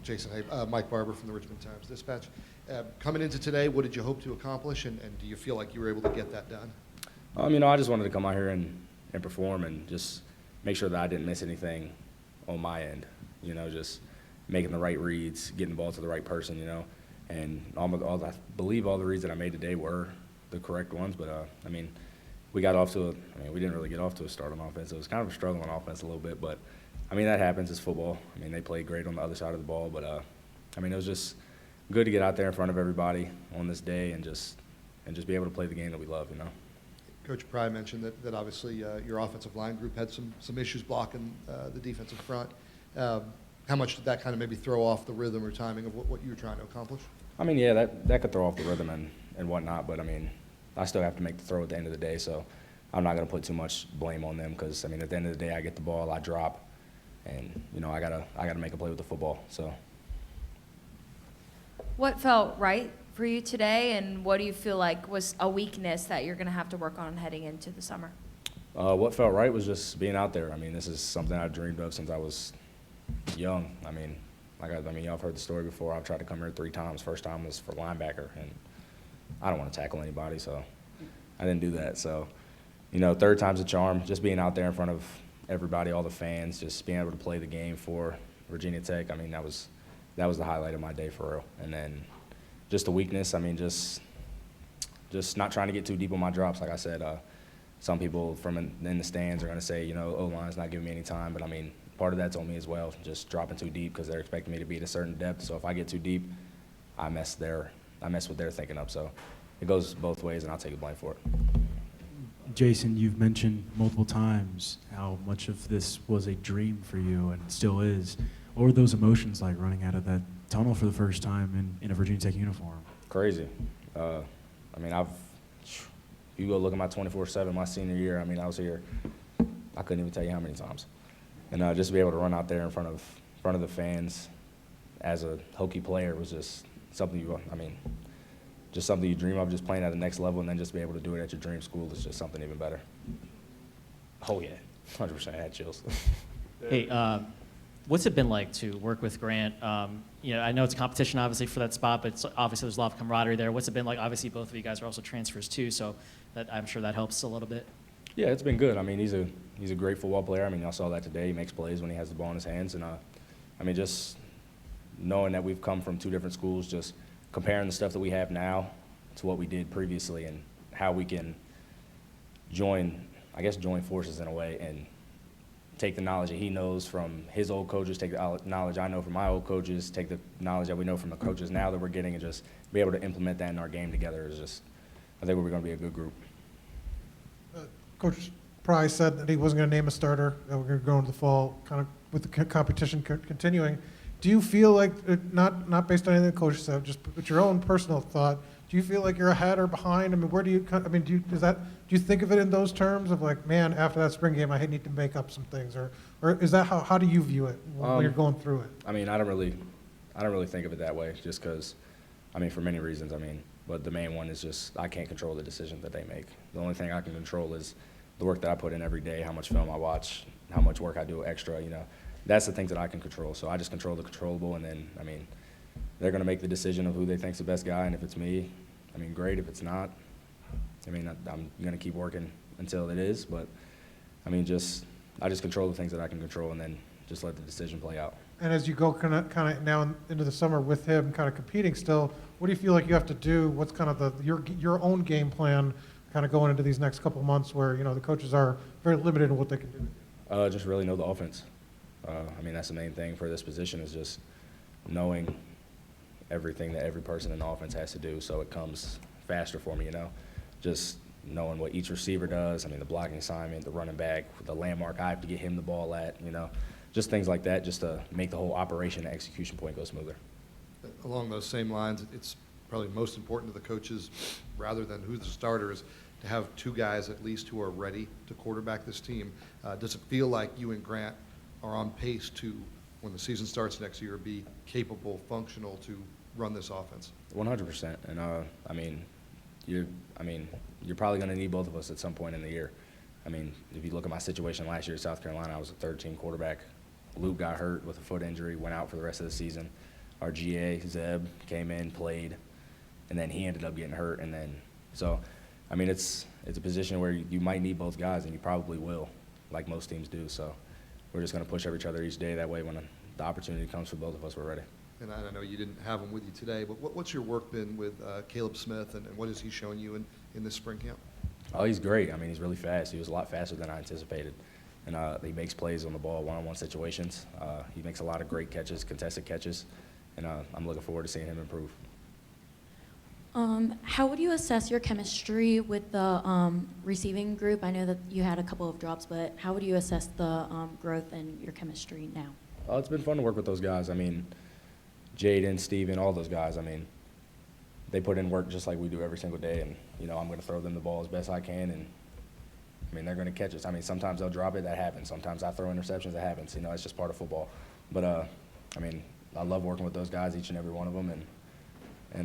Jason, hey, Mike Barber from the Richmond Times-Dispatch. Coming into today, what did you hope to accomplish, and do you feel like you were able to get that done? I just wanted to come out here and perform and just make sure that I didn't miss anything on my end. Just making the right reads, getting the ball to the right person, and I believe all the reads that I made today were the correct ones. But, we got off to we didn't really get off to a start on offense. It was kind of a struggle on offense a little bit, but, that happens. It's football. They played great on the other side of the ball, but, it was just good to get out there in front of everybody on this day and just be able to play the game that we love, Coach Pry mentioned that obviously your offensive line group had some issues blocking the defensive front. How much did that kind of maybe throw off the rhythm or timing of what you were trying to accomplish? Yeah, that could throw off the rhythm and whatnot, but, I still have to make the throw at the end of the day, so I'm not going to put too much blame on them because, at the end of the day, I get the ball, I drop, and, I gotta make a play with the football, so. What felt right for you today, and what do you feel like was a weakness that you're going to have to work on heading into the summer? What felt right was just being out there. This is something I dreamed of since I was young. Y'all have heard the story before. I've tried to come here 3 times. First time was for linebacker, and I don't want to tackle anybody, so I didn't do that. So, third time's a charm. Just being out there in front of everybody, all the fans, just being able to play the game for Virginia Tech. That was the highlight of my day for real. And then just the weakness. Just not trying to get too deep on my drops. Like I said, some people from in the stands are going to say, O-line's not giving me any time, but part of that's on me as well. Just dropping too deep because they're expecting me to be at a certain depth. So if I get too deep, I mess what they're thinking up. So it goes both ways, and I'll take the blame for it. Jason, you've mentioned multiple times how much of this was a dream for you and still is. What were those emotions like running out of that tunnel for the first time in a Virginia Tech uniform? Crazy. You go look at my 24/7 my senior year. I was here. I couldn't even tell you how many times. And just to be able to run out there in front of the fans as a Hokie player was just something just something you dream of, just playing at the next level, and then just be able to do it at your dream school is just something even better. Oh yeah, 100%. I had chills. Hey, what's it been like to work with Grant? I know it's competition, obviously, for that spot, but obviously there's a lot of camaraderie there. What's it been like? Obviously, both of you guys are also transfers too, so I'm sure that helps a little bit. Yeah, it's been good. He's a great football player. I saw that today. He makes plays when he has the ball in his hands, and just knowing that we've come from 2 different schools, just comparing the stuff that we have now to what we did previously, and how we can join forces in a way and take the knowledge that he knows from his old coaches, take the knowledge I know from my old coaches, take the knowledge that we know from the coaches now that we're getting, and just be able to implement that in our game together is just, I think we're going to be a good group. Coach Pry said that he wasn't going to name a starter, that we're going to go into the fall kind of with the competition continuing. Do you feel like, not based on anything the coach said, just with your own personal thought, do you feel like you're ahead or behind? Where do you, do you think of it in those terms of like, man, after that spring game, I need to make up some things, or is that how do you view it when you're going through it? I don't really think of it that way, just because, for many reasons. But the main one is just I can't control the decisions that they make. The only thing I can control is the work that I put in every day, how much film I watch, how much work I do extra. That's the things that I can control. So I just control the controllable, and then they're going to make the decision of who they think's the best guy, and if it's me, great. If it's not, I'm going to keep working until it is. But I just control the things that I can control, and then just let the decision play out. And as you go kind of now into the summer with him, kind of competing still, what do you feel like you have to do? What's kind of your own game plan, kind of going into these next couple of months, where the coaches are very limited in what they can do? Just really know the offense. That's the main thing for this position, is just knowing everything that every person in the offense has to do, so it comes faster for me, Just knowing what each receiver does, the blocking assignment, the running back, the landmark I have to get him the ball at, just things like that, just to make the whole operation and execution point go smoother. Along those same lines, it's probably most important to the coaches, rather than who's the starter, is to have 2 guys at least who are ready to quarterback this team. Does it feel like you and Grant are on pace to, when the season starts next year, be capable, functional to run this offense? 100%. And you're probably going to need both of us at some point in the year. If you look at my situation last year at South Carolina, I was a 13 quarterback. Luke got hurt with a foot injury, went out for the rest of the season. our GA, Zeb, came in, played, and then he ended up getting hurt. And then, so, I mean, it's a position where you might need both guys, and you probably will, like most teams do. So we're just going to push each other each day. That way, when the opportunity comes for both of us, we're ready. And I know you didn't have him with you today, but what's your work been with Caleb Smith, and what has he shown you in this spring camp? Oh, he's great. I mean, he's really fast. He was a lot faster than I anticipated. And he makes plays on the ball, one-on-one situations. He makes a lot of great catches, contested catches, and I'm looking forward to seeing him improve. How would you assess your chemistry with the receiving group? I know that you had a couple of drops, but how would you assess the growth in your chemistry now? Oh, it's been fun to work with those guys. I mean, Jaden, Steven, all those guys, I mean, they put in work just like we do every single day. And, you know, I'm going to throw them the ball as best I can. And, I mean, they're going to catch us. I mean, sometimes they'll drop it. That happens. Sometimes I throw interceptions. That happens. You know, it's just part of football. But, I mean, I love working with those guys, each and every one of them. And